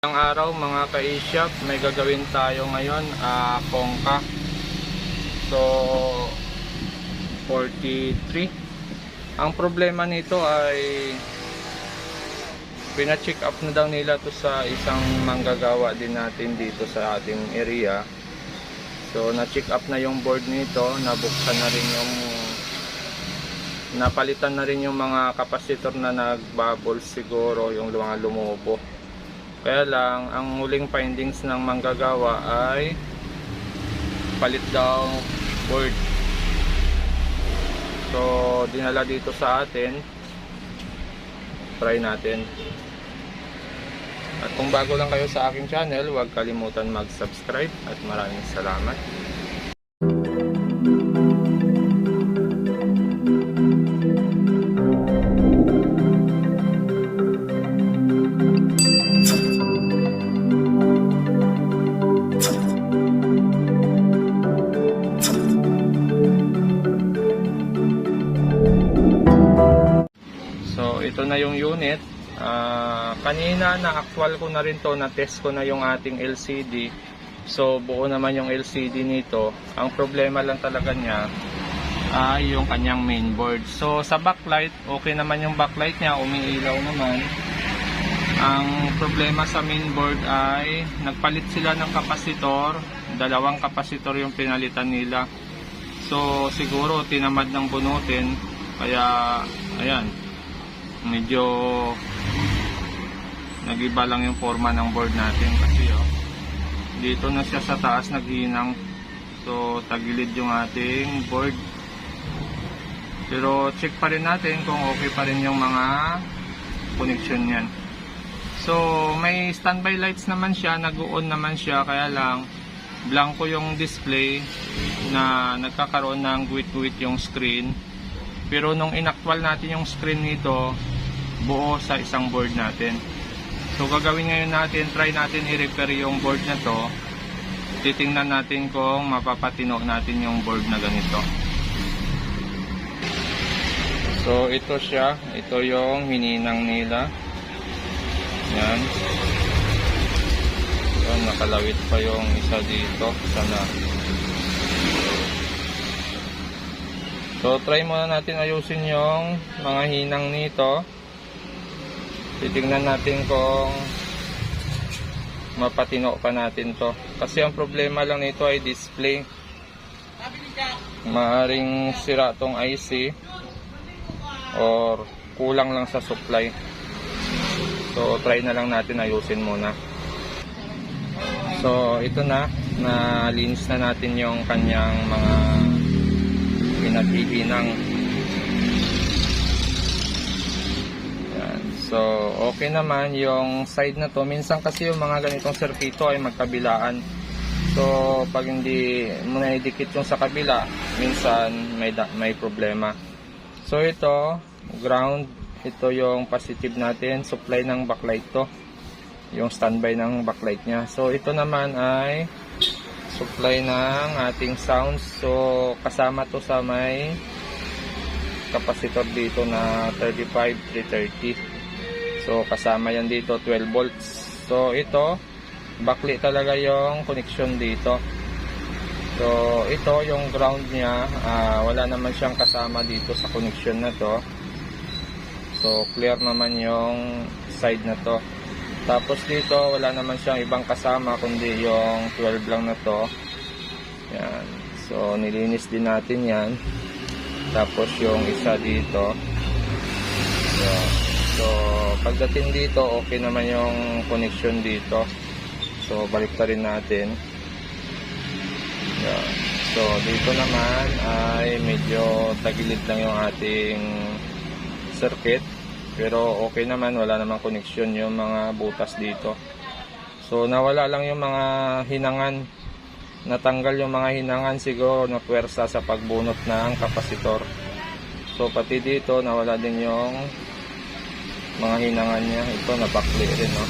Ang araw mga ka-A-Shop, may gagawin tayo ngayon, Kongka. So 43. Ang problema nito ay pina-check up na daw nila to sa isang manggagawa din natin dito sa ating area. So na-check up na yung board nito, nabuksan na rin yung napalitan na rin yung mga kapasitor na nagbubble siguro, yung mga lumubo. Kaya lang, ang huling findings ng manggagawa ay palit daw board. So, dinala dito sa atin. Try natin. At kung bago lang kayo sa aking channel, huwag kalimutan mag-subscribe at maraming salamat. So ito na yung unit. Kanina na actual ko na rin to, na test ko na yung ating LCD. So buo naman yung LCD nito. Ang problema lang talaga niya ay yung kanyang mainboard. So sa backlight, okay naman yung backlight niya, umiilaw naman. Ang problema sa mainboard ay nagpalit sila ng kapasitor. Dalawang kapasitor yung pinalitan nila. So siguro tinamad ng bunutin, kaya ayan, medyo nagiba lang yung forma ng board natin kasi dito na siya sa taas naghinang. So tagilid yung ating board, pero check pa rin natin kung okay pa rin yung mga connection niyan. So may standby lights naman siya, nag-on naman siya, kaya lang blanco yung display na nagkakaroon ng guwit-guwit yung screen. Pero nung inaktwal natin yung screen nito, buo sa isang board natin. So gagawin ngayon natin, try natin i-repair yung board na to. Titingnan natin kung mapapatino natin yung board na ganito. So ito siya, ito yung hininang nila. Yan. So, nakalawit pa yung isa dito. Sana. So try muna natin ayusin yung mga hinang nito. Titingnan natin kung mapatino pa natin to. Kasi ang problema lang nito ay display. Maaring sira tong IC or kulang lang sa supply. So try na lang natin ayusin muna. So ito na, nalinis na natin yung kanyang mga pinaghihinang. Yan. So okay naman yung side na to. Minsan kasi yung mga ganitong sirkito ay magkabilaan. So pag hindi mo na idikit yung sa kabila, minsan may problema. So ito ground, ito yung positive natin, supply ng backlight to, yung standby ng backlight nya. So ito naman ay supply ng ating sounds. So kasama to sa may capacitor dito na 330. So kasama yan dito, 12 volts. So ito backlit talaga yung connection dito. So ito yung ground nya, wala naman siyang kasama dito sa connection na to. So clear naman yung side na to. Tapos dito wala naman siyang ibang kasama kundi yung 12 lang na to. Yan. So nilinis din natin yan. Tapos yung isa dito. Yan. So pagdating dito okay naman yung connection dito. So balik pa rin natin. Yan. So dito naman ay medyo tagilid lang yung ating circuit, pero okay naman, wala namang connection yung mga butas dito. So nawala lang yung mga hinangan, natanggal yung mga hinangan siguro na puwersa sa pagbunot ng kapasitor. So pati dito nawala din yung mga hinangan niya. Ito nabakli rin, no?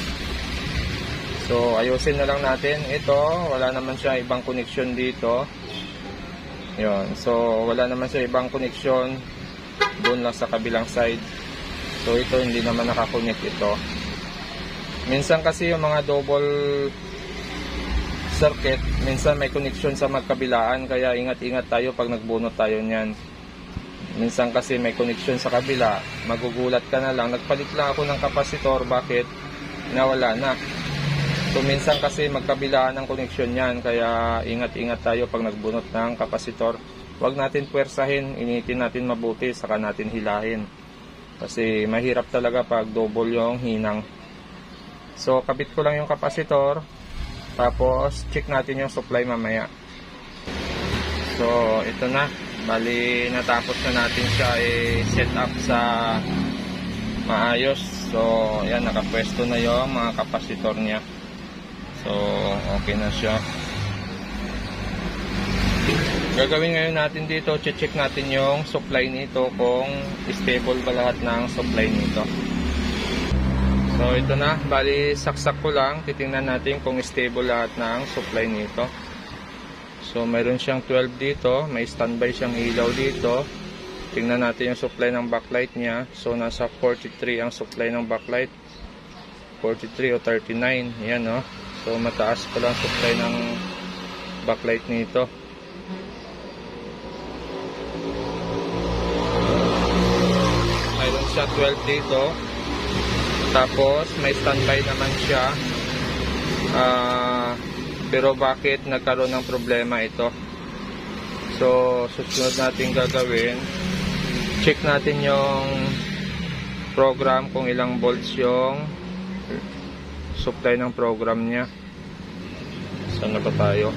So ayusin na lang natin ito. Wala naman siya ibang connection dito. Yun. So wala naman siya ibang connection doon lang sa kabilang side. So ito hindi naman nakakonect ito. Minsan kasi yung mga double circuit, minsan may connection sa magkabilaan, kaya ingat-ingat tayo pag nagbunot tayo niyan. Minsan kasi may connection sa kabila, magugulat ka na lang, nagpalit lang ako ng kapasitor, bakit nawala na? So minsan kasi magkabilaan ng connection yan, kaya ingat-ingat tayo pag nagbunot ng kapasitor. Huwag natin puwersahin, initin natin mabuti, saka natin hilahin. Kasi mahirap talaga pag double yung hinang. So kabit ko lang yung kapasitor, tapos check natin yung supply mamaya. So ito na, bali natapos na natin siya set up sa maayos. So yan, nakapwesto na yung mga kapasitor niya. So okay na siya. Gagawin ngayon natin dito, check natin yung supply nito, kung stable ba lahat ng supply nito. So ito na, bali saksak ko lang, titingnan natin kung stable lahat ng supply nito. So mayroon siyang 12 dito, may standby siyang ilaw dito. Tingnan natin yung supply ng backlight niya. So nasa 43 ang supply ng backlight, 43 o 39, yan o. So mataas pa lang supply ng backlight nito. Mayroon siya 12 dito. Tapos may standby naman siya. Pero bakit nagkaroon ng problema ito? So susunod natin gagawin, check natin yung program, kung ilang volts yung supply ng program niya. Saan na ba tayo?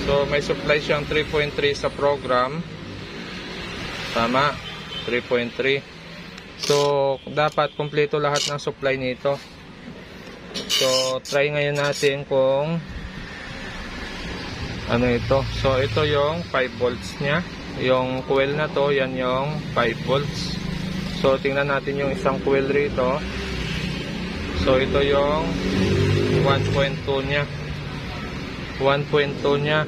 So may supply siyang 3.3 sa program. Tama, 3.3. So dapat kumpleto lahat ng supply nito. So try ngayon natin kung ano ito. So ito yung 5 volts niya. Yung coil na to, yan yung 5 volts. So tingnan natin yung isang coil rito. So ito yung 1.2 niya. 1.2 niya.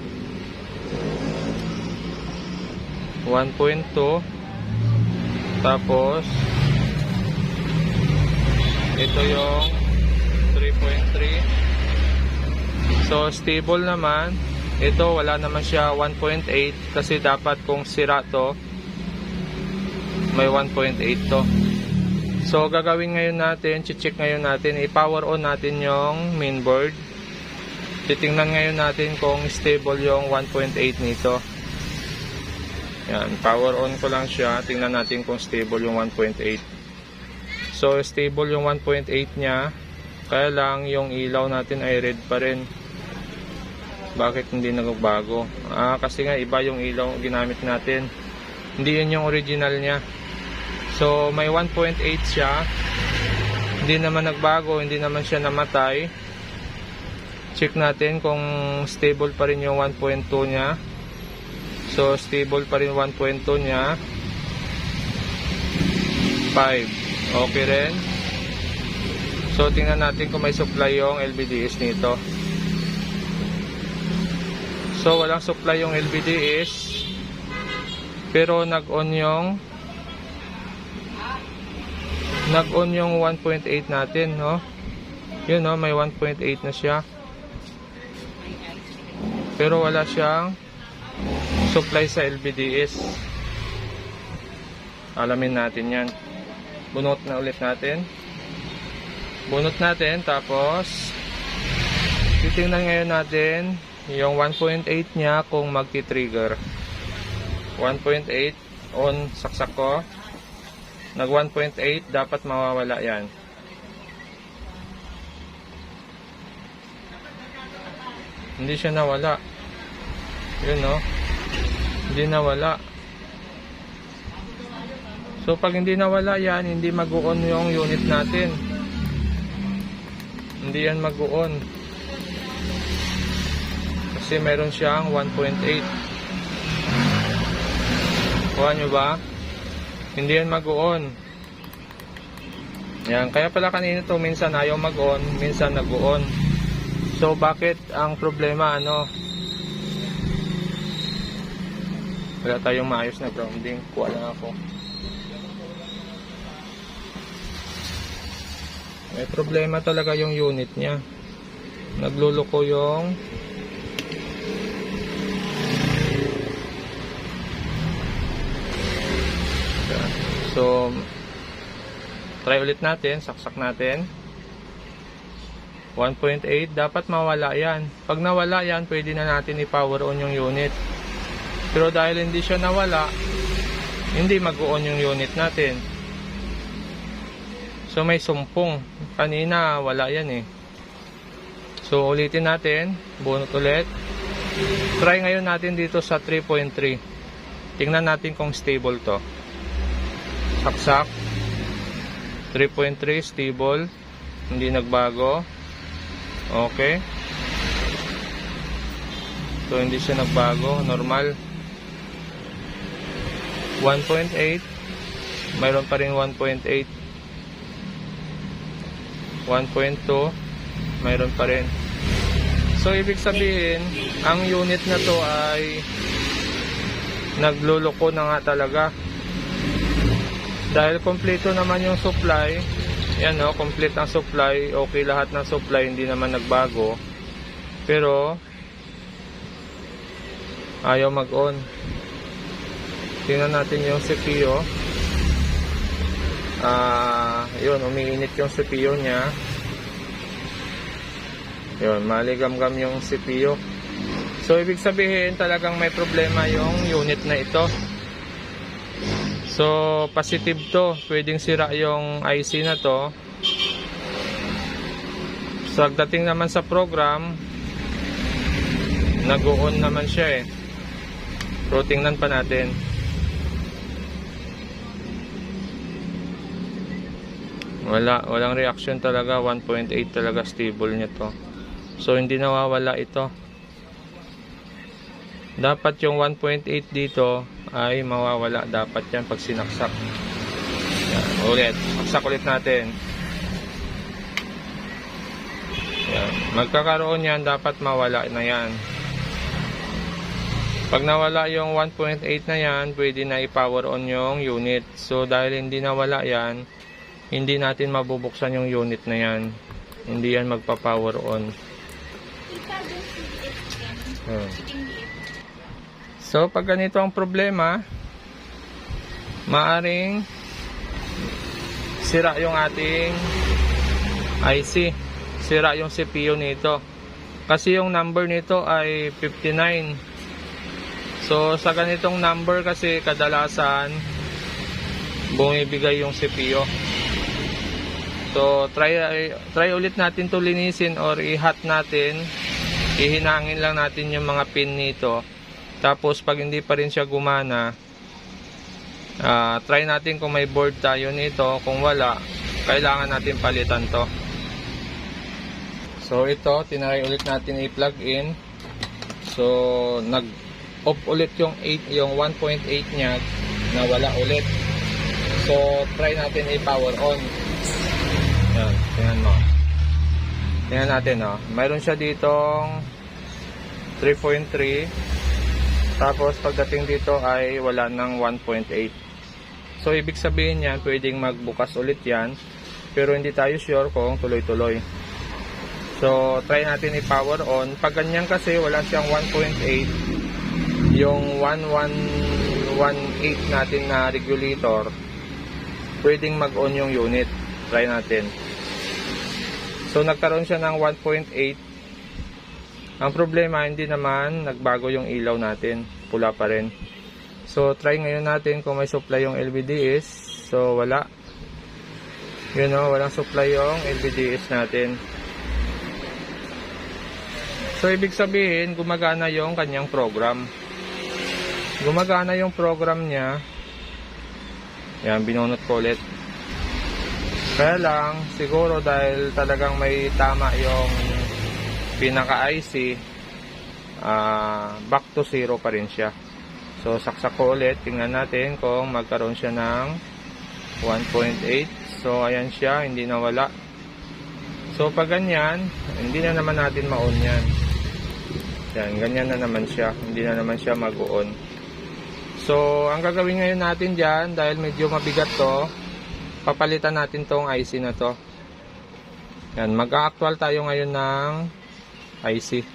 1.2. Tapos ito yung 3.3. So stable naman. Ito wala naman siya 1.8, kasi dapat kung sira to may 1.8 to. So gagawin ngayon natin, check ngayon natin, i-power on natin yung mainboard. Titingnan ngayon natin kung stable yung 1.8 nito. Yan, power on ko lang siya. Tingnan natin kung stable yung 1.8. So stable yung 1.8 niya. Kaya lang yung ilaw natin ay red pa rin. Bakit hindi nagbago? Kasi nga iba yung ilaw ginamit natin. Hindi yun yung original niya. So may 1.8 siya. Hindi naman nagbago, hindi naman siya namatay. Check natin kung stable pa rin yung 1.2 niya. So stable pa rin 1.2 niya. 5. Okay rin. So tingnan natin kung may supply yung LVDS nito. So walang supply yung LVDS. Pero nag-on yung 1.8 natin, no? Yun, no, may 1.8 na siya. Pero wala siyang supply sa LVDS. Alamin natin yan. Bunot na ulit natin. Bunot natin, tapos titingnan ngayon natin yung 1.8 niya kung magti-trigger. 1.8 on, saksak ko. Nag 1.8, dapat mawawala yan. Hindi siya nawala. Yun, no? Hindi nawala. So pag hindi nawala yan, hindi mag-on yung unit natin. Hindi yan mag-on. Kasi meron siyang 1.8. Kuha nyo ba? Hindi yan mag-on. Yan, kaya pala kanina to, minsan ayaw mag-on, minsan nag-on. So bakit ang problema, ano? Wala tayong maayos na grounding. Kuha lang ako. May problema talaga yung unit niya. Nagluloko yung so try ulit natin, saksak natin. 1.8, dapat mawala yan. Pag nawala yan, pwede na natin i-power on yung unit. Pero dahil hindi siya nawala, hindi mag-on yung unit natin. So may sumpong. Kanina wala yan eh. So ulitin natin, bunot ulit. Try ngayon natin dito sa 3.3. Tingnan natin kung stable to. Saksak. 3.3 stable. Hindi nagbago. Okay. So hindi siya nagbago, normal. 1.8. Mayroon pa rin 1.8. 1.2. Mayroon pa rin. So ibig sabihin, ang unit na to ay nagluloko na nga talaga. Dahil kompleto naman yung supply. Yan o, complete ang supply. Okay lahat ng supply, hindi naman nagbago. Pero ayaw mag-on. Tingnan natin yung CPU. Yun, umiinit yung CPU niya. Yun, maligam-gam yung CPU. So ibig sabihin talagang may problema yung unit na ito. So positive to, pwedeng sira yung IC na to. So pagdating naman sa program, nag-on naman siya eh. So tingnan pa natin. Walang reaction talaga. 1.8 talaga stable niya to. So hindi nawawala ito. Dapat yung 1.8 dito ay mawawala. Dapat yan pag sinaksak. Yan, ulit. Saksak ulit natin. Yan. Magkakaroon yan. Dapat mawala na yan. Pag nawala yung 1.8 na yan, pwede na i-power on yung unit. So dahil hindi nawala yan, hindi natin mabubuksan yung unit na yan. Hindi yan magpa-power on. So pag ganito ang problema, maaring sira yung ating IC, sira yung CPU nito. Kasi yung number nito ay 59. So sa ganitong number kasi kadalasan bumibigay yung CPU. So try ulit natin to linisin or i-hot natin. Ihinangin lang natin yung mga pin nito. Tapos pag hindi pa rin siya gumana, try natin kung may board tayo nito. Kung wala, kailangan natin palitan to. So ito, tinry ulit natin i-plug in. So nag-off ulit yung 1.8 niya, nawala ulit. So try natin i-power on. Yan, tingnan mo. Tingnan natin, no. Mayroon siya ditong 3.3. Tapos pagdating dito ay wala ng 1.8. So ibig sabihin yan, pwedeng magbukas ulit yan. Pero hindi tayo sure kung tuloy-tuloy. So try natin i-power on. Pag ganyan kasi wala siyang 1.8, yung 1118 natin na regulator, pwedeng mag-on yung unit. Try natin. So nagkaroon siya ng 1.8. Ang problema, hindi naman nagbago yung ilaw natin. Pula pa rin. So try ngayon natin kung may supply yung LVDS. So wala. You know, walang supply yung LVDS natin. So ibig sabihin, gumagana yung kanyang program. Gumagana yung program niya. Yan, binunot ko ulit. Kaya lang, siguro dahil talagang may tama yung pinaka-IC, back to zero pa rin siya. So saksak ko ulit, tingnan natin kung magkaroon siya ng 1.8. So ayan siya, hindi nawala. So pag ganyan, hindi na naman natin ma-on yan. Yan, ganyan na naman siya, hindi na naman siya mag-on. So ang gagawin ngayon natin dyan, dahil medyo mabigat to, papalitan natin tong IC na to. Yan, mag-actual tayo ngayon ng IC.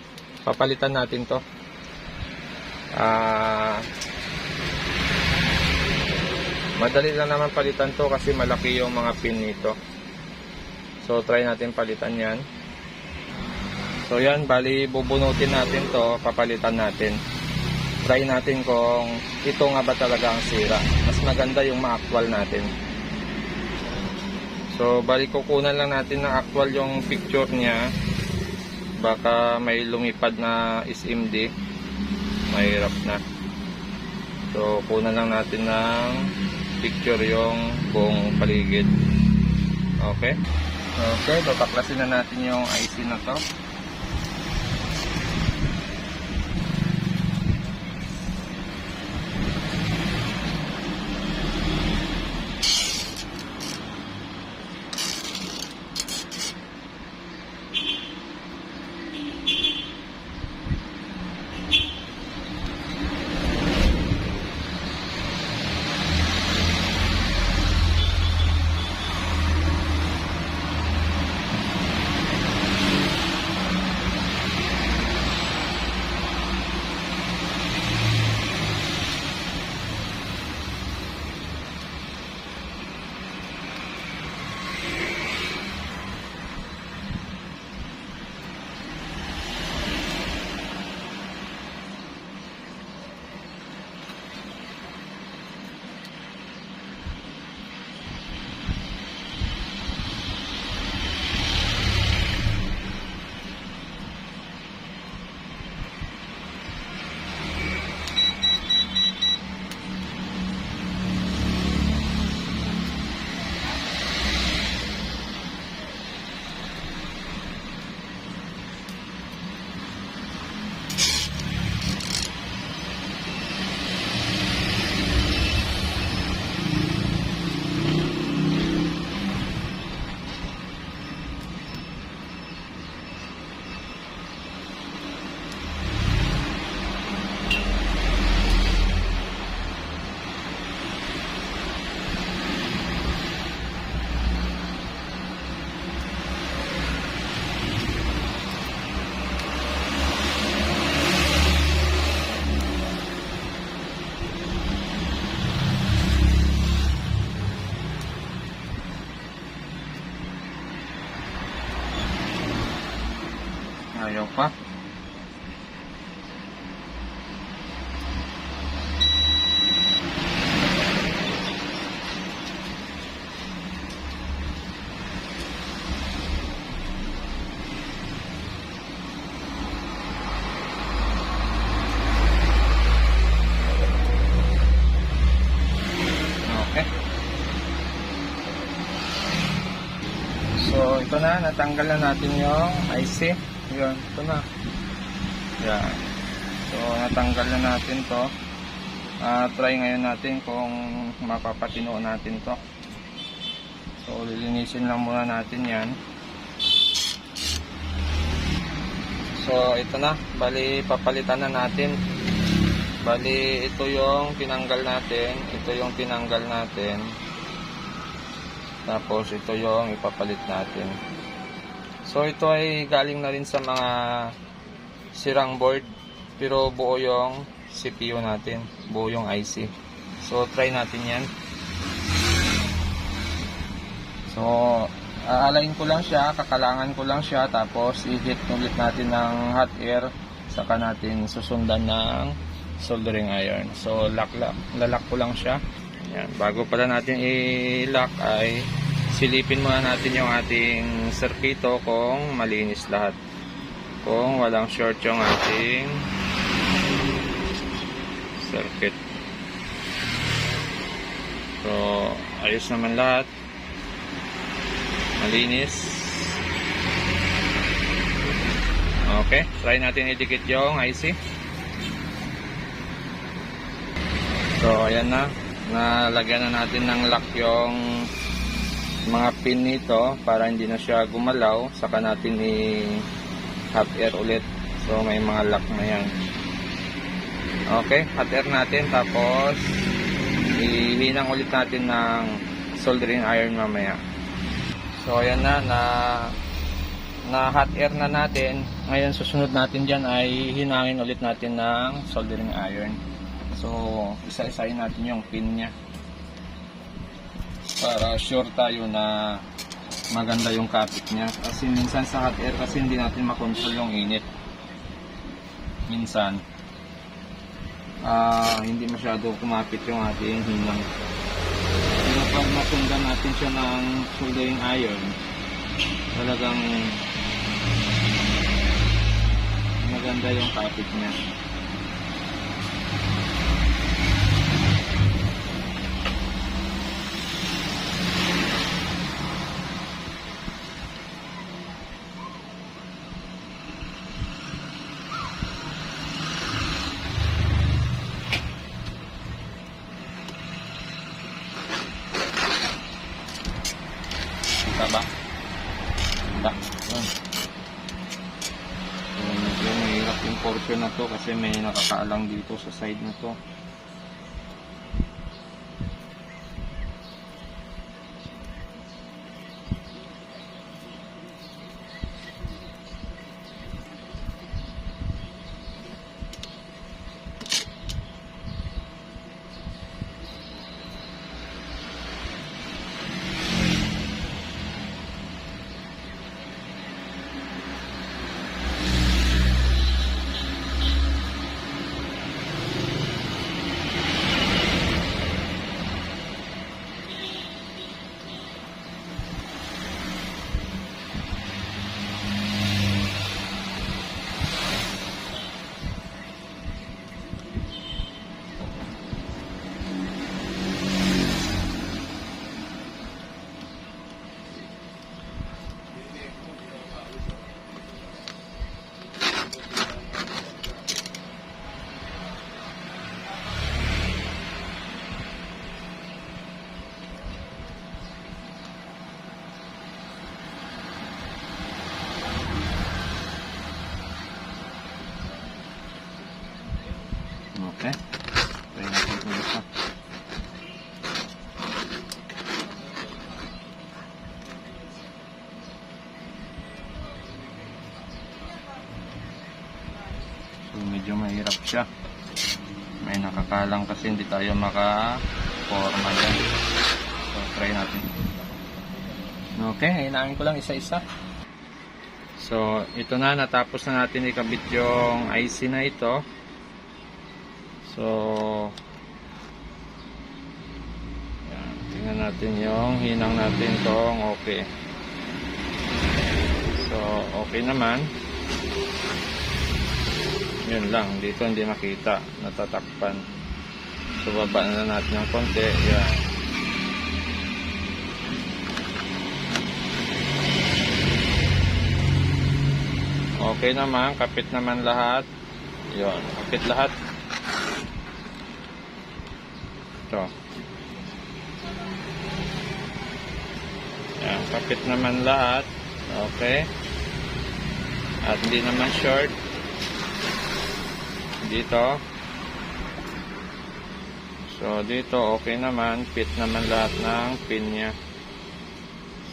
Papalitan natin to. Madali lang naman palitan to kasi malaki yung mga pin nito. So try natin palitan yan. So yan, bali bubunutin natin to, papalitan natin. Try natin kung ito nga ba talaga ang sira. Mas maganda yung ma-actual natin. So bali kukunan lang natin ng actual yung picture niya. Baka may lumipad na SMD. Mahirap na. So kunan lang natin ng picture yung buong paligid. Okay. Okay, babaklasin na natin yung IC na to. Ayaw pa. Okay. So, ito na. Natanggal na natin yung IC. Yan, ito na. Yan. So, natanggal na natin to. Try ngayon natin kung mapapatino natin to. So, lilinisin lang muna natin yan. So, ito na. Bali, papalitan na natin. Bali, ito yung tinanggal natin. Ito yung tinanggal natin. Tapos, ito yung ipapalit natin. So ito ay galing na rin sa mga sirang board, pero buo yung CPU natin, buo yung IC. So try natin yan. So aalayin ko lang siya, kakalangan ko lang siya, tapos i-heat ulit natin ng hot air, saka natin susundan ng soldering iron. So lalak ko lang siya. Yan. Bago pala natin i-lock ay silipin muna natin yung ating serkito kung malinis lahat. Kung walang short yung ating circuit. So, ayos naman lahat. Malinis. Okay, try natin idikit yung IC. So, ayan na. Nalagyan na natin ng lock yung mga pin nito para hindi na siya gumalaw. Saka natin i-hot air ulit. So may mga lock na yan. Okay, hot air natin, tapos ihinang ulit natin ng soldering iron mamaya. So ayan na, na hot air na natin. Ngayon susunod natin dyan ay hinangin ulit natin ng soldering iron. So isa-isahin natin yung pin nya para sure tayo na maganda yung kapit nya. Kasi minsan sa hot air kasi hindi natin makontrol yung init. Minsan hindi masyado kumapit yung ating hinang. Pero pag nasundan natin siya ng soldering iron, talagang maganda yung kapit niya. Ba? Ba? Yun. Medyo mahirap yung portion na to kasi may nakakaalang dito sa side na to. Okay. Try natin ito isa. So medyo mahirap siya. May nakakalang kasi hindi tayo maka-forma dyan. So try natin. Okay, hinangin ko lang isa-isa. So ito na, natapos na natin ikabit yung IC na ito. So, yan, tingnan natin yung hinang natin kung okay. So, okay naman. Yun lang, dito hindi makita, natatakpan. So, baba na natin ng konti. Yan. Okay naman, kapit naman lahat. Yun, kapit lahat. Ito. Yan, kapit naman lahat. Okay. At hindi naman short. Dito. So, dito okay naman. Fit naman lahat ng pin niya.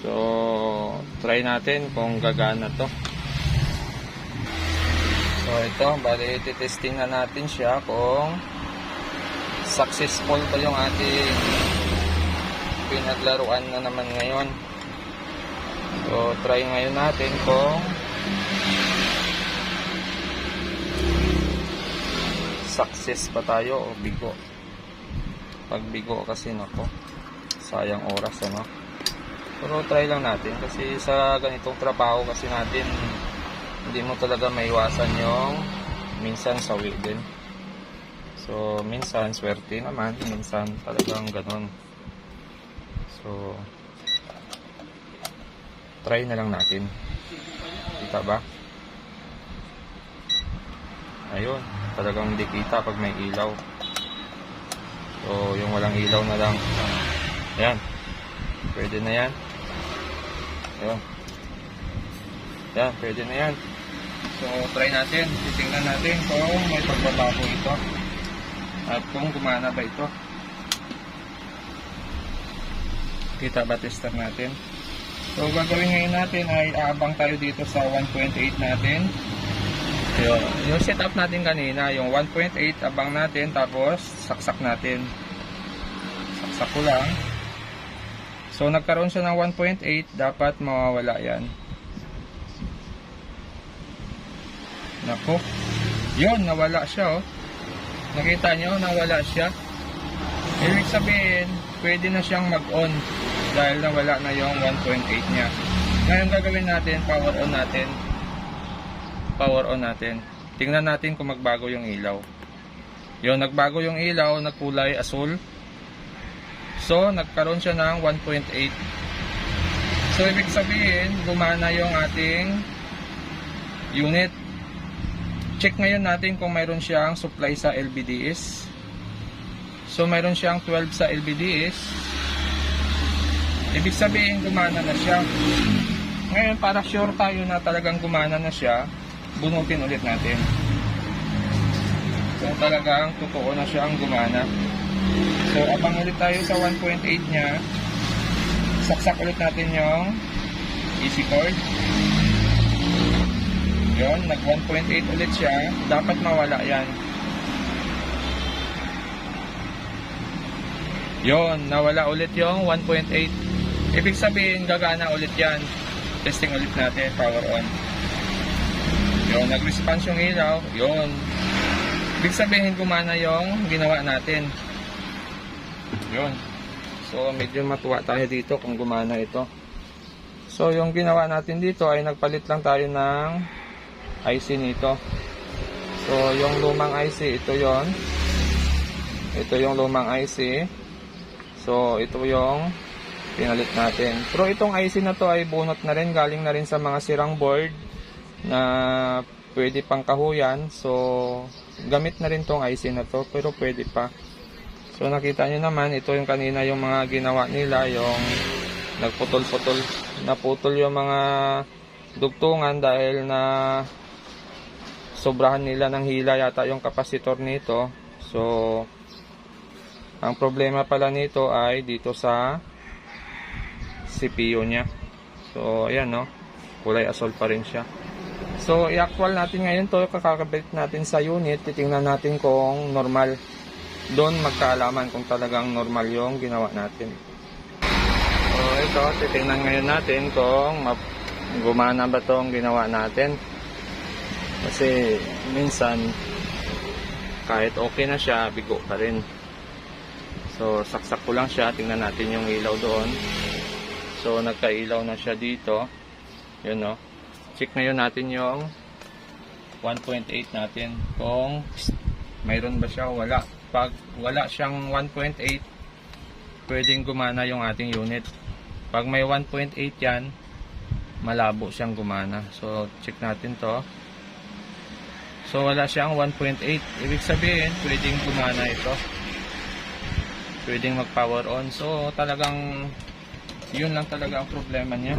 So, try natin kung gagana to. So, ito. Bali, titesting na natin siya kung successful ba yung ating pinaglaruan na naman ngayon. So try ngayon natin kung success ba tayo o bigo. Pag bigo kasi nako, sayang oras ano. Pero try lang natin kasi sa ganitong trabaho kasi natin hindi mo talaga maiwasan yung minsan sawi din. So, minsan, swerte naman. Minsan, talagang ganun. So, try na lang natin. Kita ba? Ayun. Talagang hindi kita pag may ilaw. So, yung walang ilaw na lang. Ayan. Pwede na yan. Ayan. Ayan, pwede na yan. So, try natin. Titingnan natin kung may pagbabago ito. At kung gumana ba ito. Kita ba tester natin? So gagawin ngayon natin ay aabang tayo dito sa 1.8 natin. Yung setup natin kanina, yung 1.8 abang natin, tapos saksak natin. Saksak ko lang. So nagkaroon siya ng 1.8, dapat mawawala yan. Nako. Yun, nawala siya oh. Nakita nyo, nawala siya. Ibig sabihin, pwede na siyang mag-on dahil nawala na yung 1.8 niya. Ngayon gagawin natin, power on natin. Power on natin. Tingnan natin kung magbago yung ilaw. Yun, nagbago yung ilaw, nagkulay asul. So, nagkaroon siya ng 1.8. So, ibig sabihin, gumana yung ating unit. Check ngayon natin kung mayroon siyang supply sa LVDS. So, mayroon siyang 12 sa LVDS. Ibig sabihin, gumana na siya. Ngayon, para sure tayo na talagang gumana na siya, bunutin ulit natin. So talagang totoo na siya ang gumana. So abang ulit tayo sa 1.8 nya. Saksak ulit natin yung easy cord. Yun, nag 1.8 ulit siya. Dapat mawala yan. Yun, nawala ulit yung 1.8. Ibig sabihin gagana ulit yan. Testing ulit natin, power on. Yun, nag-response yung ilaw. Yun. Ibig sabihin gumana yung ginawa natin. Yun. So, medyo matuwa tayo dito kung gumana ito. So, yung ginawa natin dito ay nagpalit lang tayo ng IC nito. So, yung lumang IC, ito yon. Ito yung lumang IC. So, ito yung pinalit natin. Pero itong IC na to ay bunot na rin. Galing na rin sa mga sirang board na pwede pang kahuyan. So gamit na rin tong IC na to, pero pwede pa. So nakita nyo naman, ito yung kanina yung mga ginawa nila, yung nagputol-putol, naputol yung mga dugtungan dahil na sobrahan nila ng hila yata yung kapasitor nito. So ang problema pala nito ay dito sa CPU nya. So ayan no, kulay asol pa rin siya. So, i-actual natin ngayon to, kakakabit natin sa unit, titingnan natin kung normal. Doon magkaalaman kung talagang normal yung ginawa natin. So, ito, titingnan ngayon natin kung gumana ba tong ginawa natin. Kasi, minsan, kahit okay na siya, bigo pa rin. So, saksak ko lang siya, tingnan natin yung ilaw doon. So, nagkailaw na siya dito. Yun no. Check ngayon natin yung 1.8 natin kung mayroon ba siya o wala. Pag wala siyang 1.8, pwedeng gumana yung ating unit. Pag may 1.8 yan, malabo siyang gumana. So check natin to. So wala siyang 1.8. Ibig sabihin, pwedeng gumana ito. Pwedeng mag power on. So talagang yun lang talaga ang problema niya.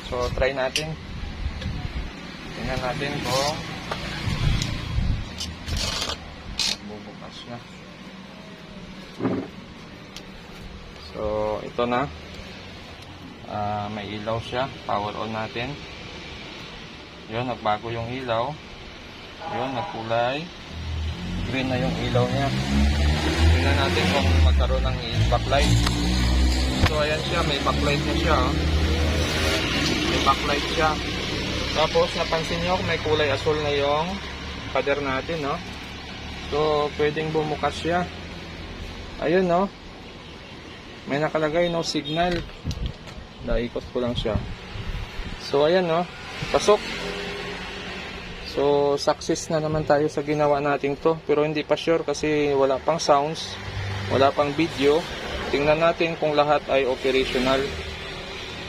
So try natin. Tingnan natin kung bubukas siya. So ito na. May ilaw siya. Power on natin. Yun, nagbago yung ilaw. Yun, nagkulay green na yung ilaw niya. Tingnan natin kung magkaroon ng backlight. So ayan siya, may backlight na siya. May backlight siya. Tapos napansin nyo may kulay asul na yung pader natin, no? So pwedeng bumukas siya. Ayun, no? May nakalagay no signal. Naikot ko lang siya. So ayan, no? Pasok. So success na naman tayo sa ginawa natin to. Pero hindi pa sure kasi wala pang sounds, wala pang video. Tingnan natin kung lahat ay operational.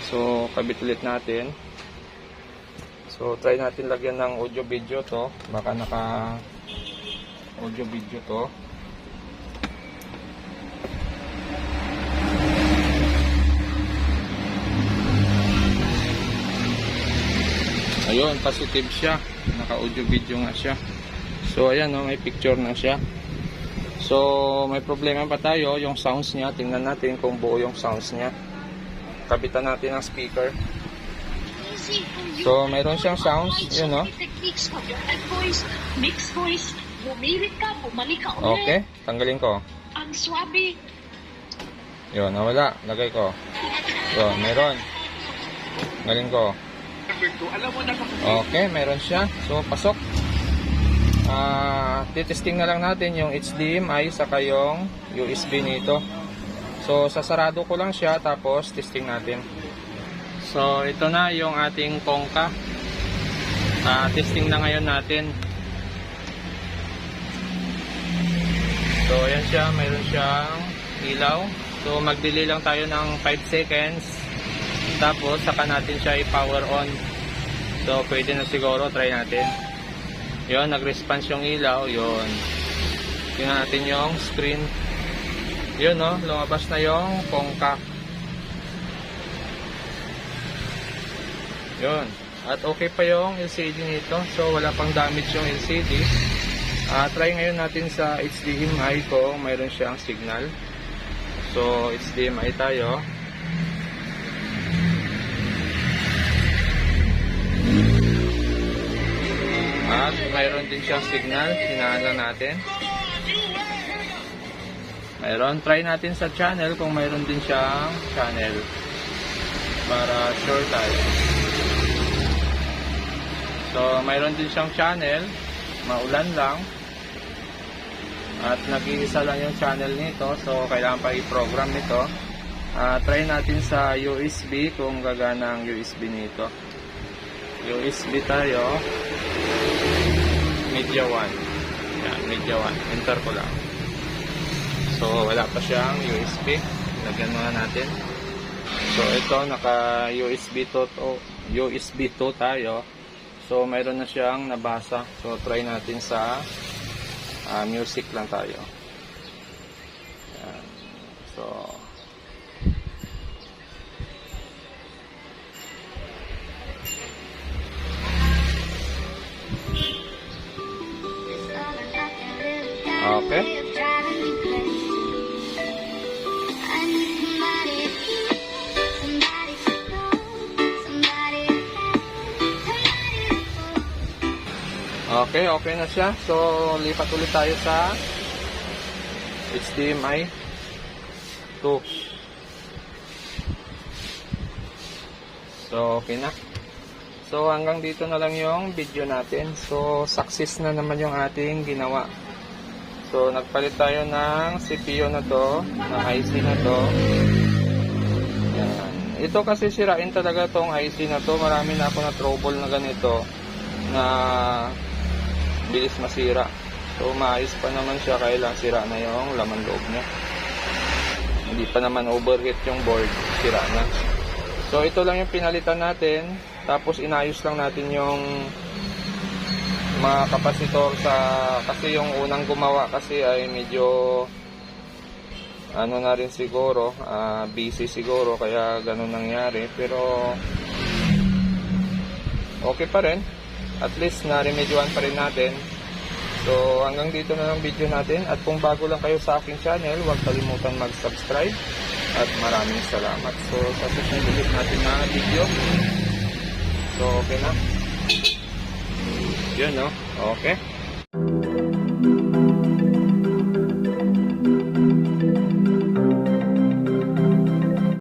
So kabit ulit natin. So try natin lagyan ng audio video to. Baka naka audio video to. Ayun, positive siya. Naka audio video nga siya. So ayan, no, may picture na siya. So may problema pa tayo, yung sounds niya. Tingnan natin kung buo yung sounds niya. kabitan natin ang speaker. So, mayroon siyang sounds, yun, no? Mix voice, bumili ka, bumalik ka ulit. Okay, tanggalin ko. Ang swabe. Yun, nawala. Lagay ko. Yun, meron. Tanggalin ko. Okay, meron siya. So, pasok. Titesting na lang natin yung HDMI saka yung USB nito. So, sasarado ko lang siya tapos testing natin. So, ito na yung ating Kongka. Testing na ngayon natin. So, ayan siya. Mayroon siyang ilaw. So, mag-delay lang tayo ng 5 seconds. Tapos, saka natin siya i-power on. So, pwede na siguro. Try natin. Yun, nag-response yung ilaw. Yun. Tingnan natin yung screen. Yun, no? Lumabas na yung Kongka. Yun. At okay pa yung LCD nito. So, wala pang damage yung LCD. Try ngayon natin sa HDMI kung mayroon siyang signal. So, HDMI tayo. At mayroon din siyang signal. Hinaan lang natin. Mayroon. Try natin sa channel kung mayroon din siyang channel. Para sure tayo. So, mayroon din siyang channel. Maulan lang. At nag-iisa lang yung channel nito. So, kailangan pa i-program nito. Try natin sa USB kung gagana ang USB nito. USB tayo. Media 1. Yan, Media 1. Enter ko lang. So, wala pa siyang USB. Lagyan muna natin. So, ito, naka USB to tayo. So, mayroon na siyang nabasa. So, try natin sa music lang tayo. Yan. So, okay. Okay na siya. So, lipat ulit tayo sa HDMI 2. So, okay na. So, hanggang dito na lang yung video natin. So, success na naman yung ating ginawa. So, nagpalit tayo ng CPU na to, ng IC na to. Yan. Ito kasi sirain talaga tong IC na to. Marami na ako na trouble na ganito na bilis masira. So, maayos pa naman siya, kaya lang sira na yung laman loob niya. Hindi pa naman overheat yung board, sira na. So, ito lang yung pinalitan natin. Tapos, inayos lang natin yung mga kapasitor kasi yung unang gumawa kasi ay medyo ano na rin siguro, busy siguro, kaya ganun nangyari. Pero, okay pa rin. At least na-remedyoan pa rin natin. So, hanggang dito na lang video natin. At kung bago lang kayo sa aking channel, huwag kalimutan mag-subscribe. At maraming salamat. So, sa susunod ulit natin na video. So, okay na. Yun, no? Okay.